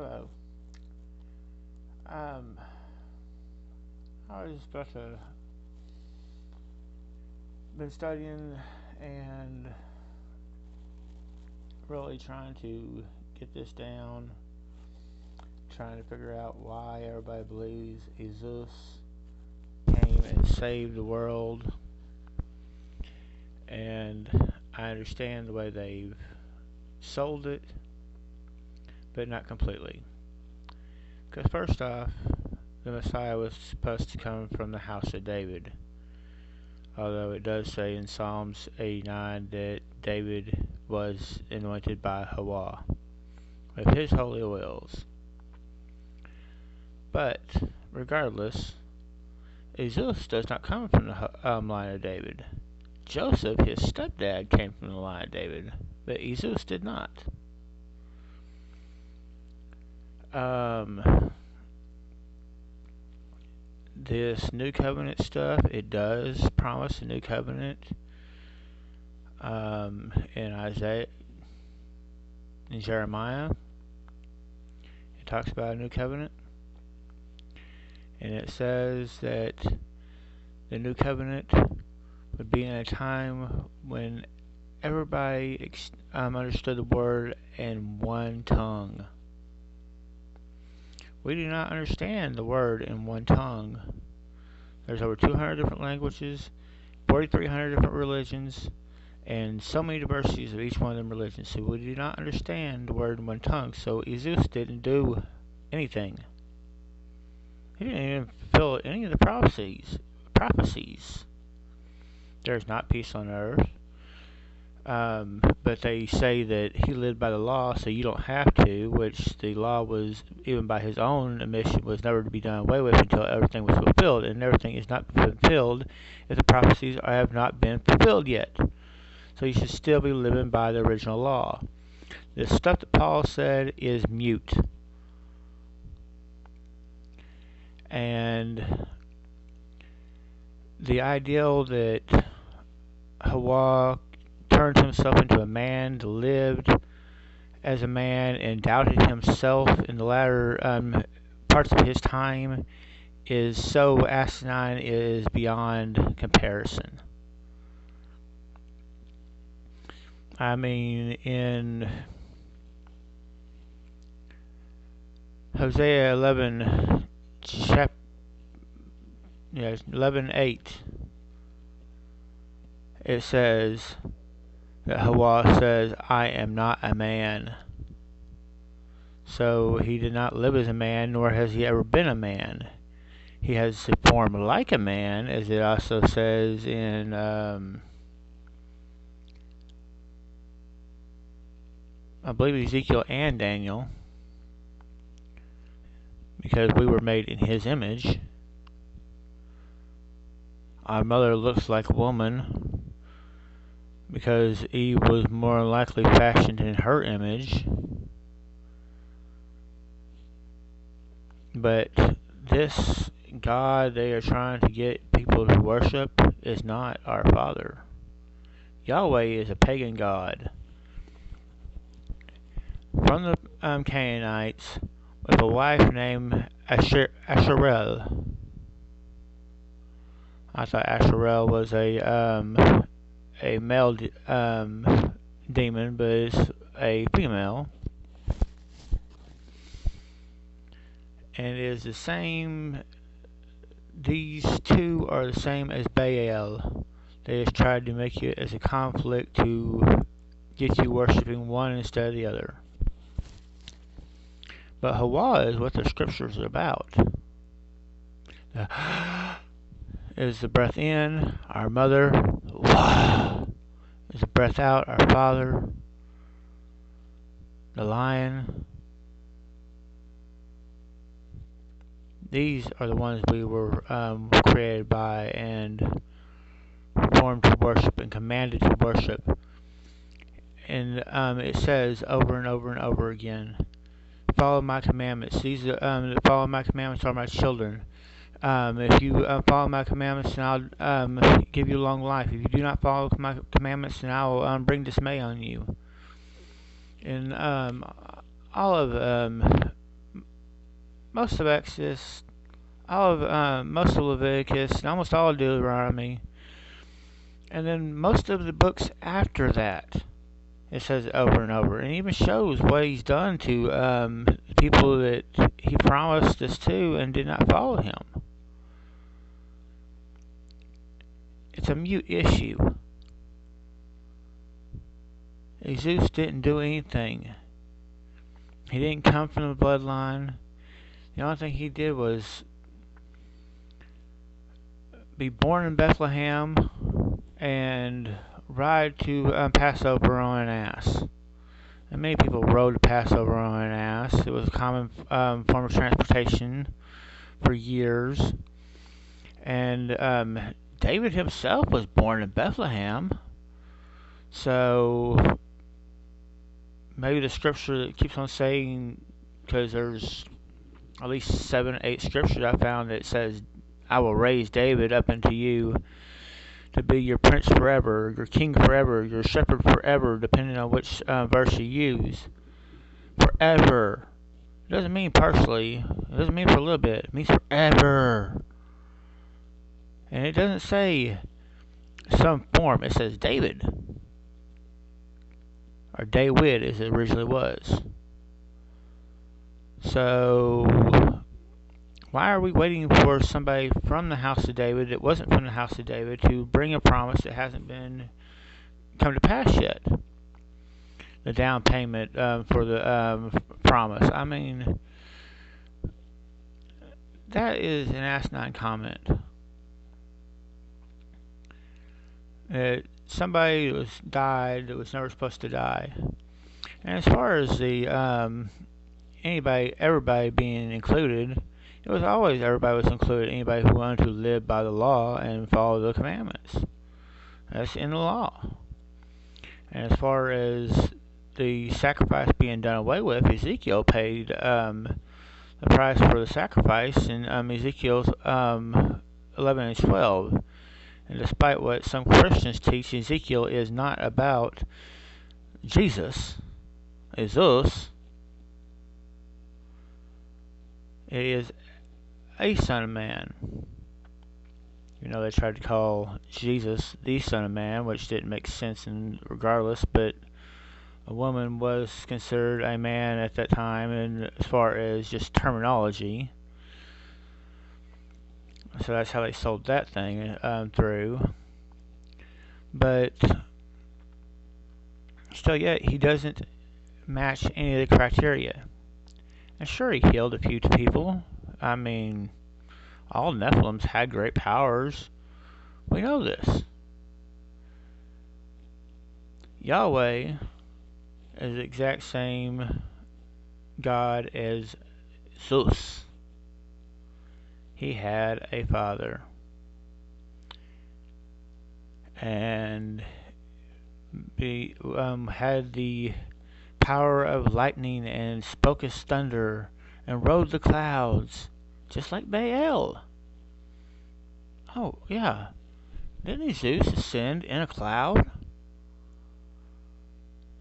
Hello. Um, I was about to been studying and really trying to get this down, trying to figure out why everybody believes Jesus came and saved the world, and I understand the way they've sold it, but not completely. Because first off, the Messiah was supposed to come from the house of David. Although it does say in Psalms 89 that David was anointed by HAWAH with his holy oils. But, regardless, Jesus does not come from the line of David. Joseph, his stepdad, came from the line of David, but Jesus did not. This new covenant stuff, it does promise a new covenant. In Isaiah, in Jeremiah, it talks about a new covenant, and it says that the new covenant would be in a time when everybody understood the word in one tongue. We do not understand the word in one tongue. There's over 200 different languages, 4,300 different religions, and so many diversities of each one of them religions. So we do not understand the word in one tongue. So Jesus didn't do anything. He didn't even fulfill any of the prophecies. There's not peace on earth. But they say that he lived by the law, so you don't have to, which the law was, even by his own admission, was never to be done away with until everything was fulfilled. And everything is not fulfilled if the prophecies have not been fulfilled yet. So you should still be living by the original law. The stuff that Paul said is mute. And the ideal that HAWAH turned himself into a man, lived as a man, and doubted himself in the latter parts of his time is so asinine, it is beyond comparison. I mean, in Hosea 11:8, it says that HAWAH says, "I am not a man." So he did not live as a man, nor has he ever been a man. He has a form like a man, as it also says in I believe Ezekiel and Daniel, because we were made in his image. Our mother looks like a woman because Eve was more likely fashioned in her image. But this God they are trying to get people to worship is not our Father. Yahweh is a pagan god from the Canaanites with a wife named Asherel. I thought Asherel was a male demon, but it's a female. And it is the same. These two are the same as Baal. They just tried to make it as a conflict to get you worshiping one instead of the other. But HAWAH is what the scriptures are about. Is the breath in, our mother. Wah, is the breath out, our father. The lion. These are the ones we were created by and formed to worship and commanded to worship. And it says over and over and over again, follow my commandments. These that follow my commandments are my children. If you follow my commandments, then I'll give you long life. If you do not follow my commandments, then I will bring dismay on you. And all of most of Exodus, most of Leviticus, and almost all of Deuteronomy, and then most of the books after that. It says it over and over, and even shows what he's done to people that he promised this to and did not follow him. It's a mute issue. Zeus didn't do anything. He didn't come from the bloodline. The only thing he did was be born in Bethlehem and ride to Passover on an ass. And many people rode to Passover on an ass. It was a common form of transportation for years. And David himself was born in Bethlehem. So maybe the scripture that keeps on saying, because there's at least 7 or 8 scriptures I found that says, I will raise David up unto you to be your prince forever, your king forever, your shepherd forever, depending on which verse you use. Forever. It doesn't mean partially. It doesn't mean for a little bit. It means forever. And it doesn't say some form. It says David. Or David, as it originally was. So why are we waiting for somebody from the house of David that wasn't from the house of David to bring a promise that hasn't been come to pass yet? The down payment for the promise. I mean, that is an asinine comment. Somebody was died that was never supposed to die. And as far as the everybody being included, it was always everybody was included. Anybody who wanted to live by the law and follow the commandments. That's in the law. And as far as the sacrifice being done away with, Ezekiel paid the price for the sacrifice in Ezekiel 11 and 12. And despite what some Christians teach, Ezekiel is not about Jesus. Jesus. It is a son of man. You know, they tried to call Jesus the son of man, which didn't make sense regardless, but a woman was considered a man at that time, and as far as just terminology. So that's how they sold that thing through. But still yet, he doesn't match any of the criteria. And sure, he healed a few people. I mean, all Nephilims had great powers. We know this. Yahweh is the exact same God as Zeus. He had a father. And he had the power of lightning and spoke as thunder and rode the clouds, just like Baal. Oh, yeah. Didn't Zeus ascend in a cloud?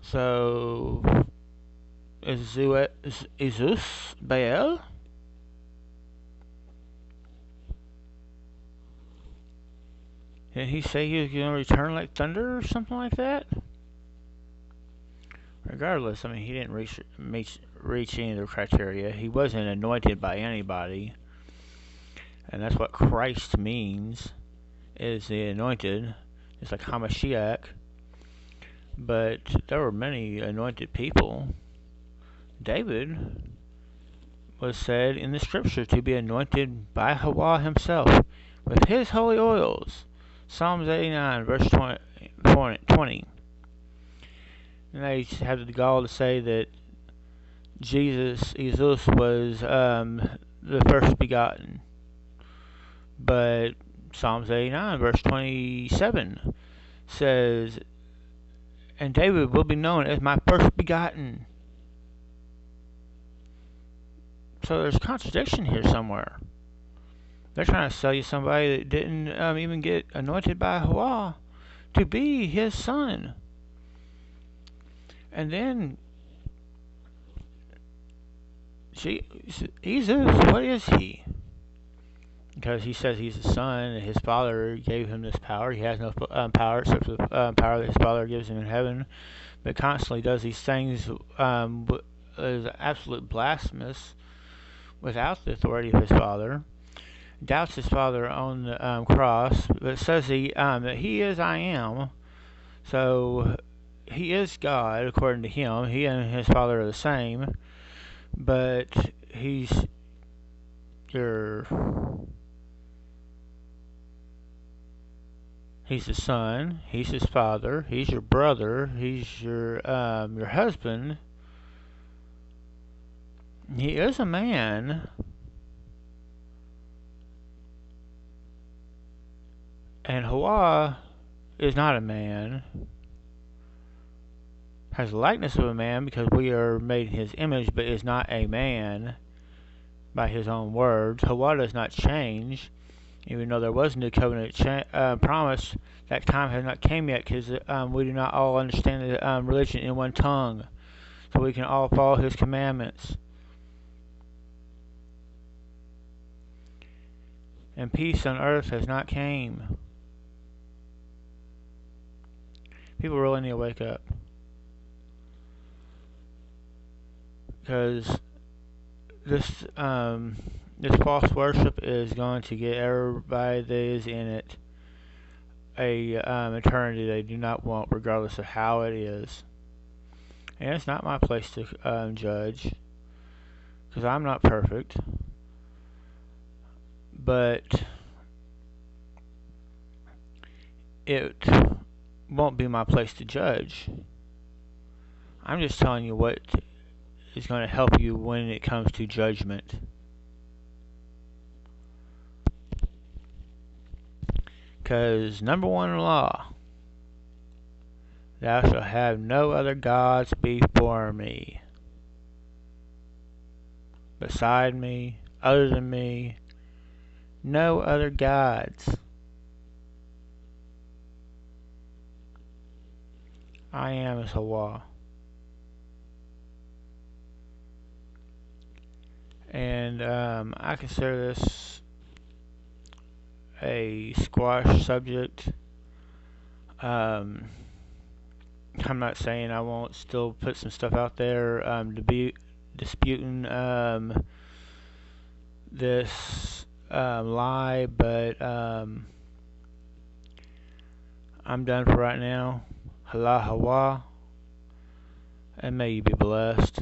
So, is Zeus Baal? Did he say he was going to return like thunder or something like that? Regardless, I mean, he didn't reach any of the criteria. He wasn't anointed by anybody. And that's what Christ means, is the anointed. It's like Hamashiach. But there were many anointed people. David was said in the scripture to be anointed by HAWAH himself with his holy oils. Psalms 89, verse 20. And they have the gall to say that Jesus was the first begotten. But Psalms 89, verse 27 says, and David will be known as my first begotten. So there's a contradiction here somewhere. They're trying to sell you somebody that didn't even get anointed by HAWAH to be his son. And then Jesus, what is he? Because he says he's the son, and his father gave him this power. He has no power except for the power that his father gives him in heaven, but constantly does these things is absolute blasphemous without the authority of his father. Doubts his father on the cross, but says that he is I am. So he is God according to him. He and his father are the same, but he's your he's the son. He's his father. He's your brother. He's your husband. He is a man, and HAWAH is not a man. Has the likeness of a man because we are made in his image, but is not a man by his own words. HAWAH does not change, even though there was a new covenant promise. That time has not came yet because we do not all understand the religion in one tongue, so we can all follow his commandments. And peace on earth has not came. People really need to wake up, because this false worship is going to get everybody that is in it a eternity they do not want, regardless of how it is. And it's not my place to judge, because I'm not perfect. But it won't be my place to judge. I'm just telling you what is going to help you when it comes to judgment. Because number one law, thou shalt have no other gods before me, beside me, other than me, no other gods. I am as HAWAH. And I consider this a squash subject. I'm not saying I won't still put some stuff out there to be disputing this lie, but I'm done for right now. HAWAH, and may you be blessed.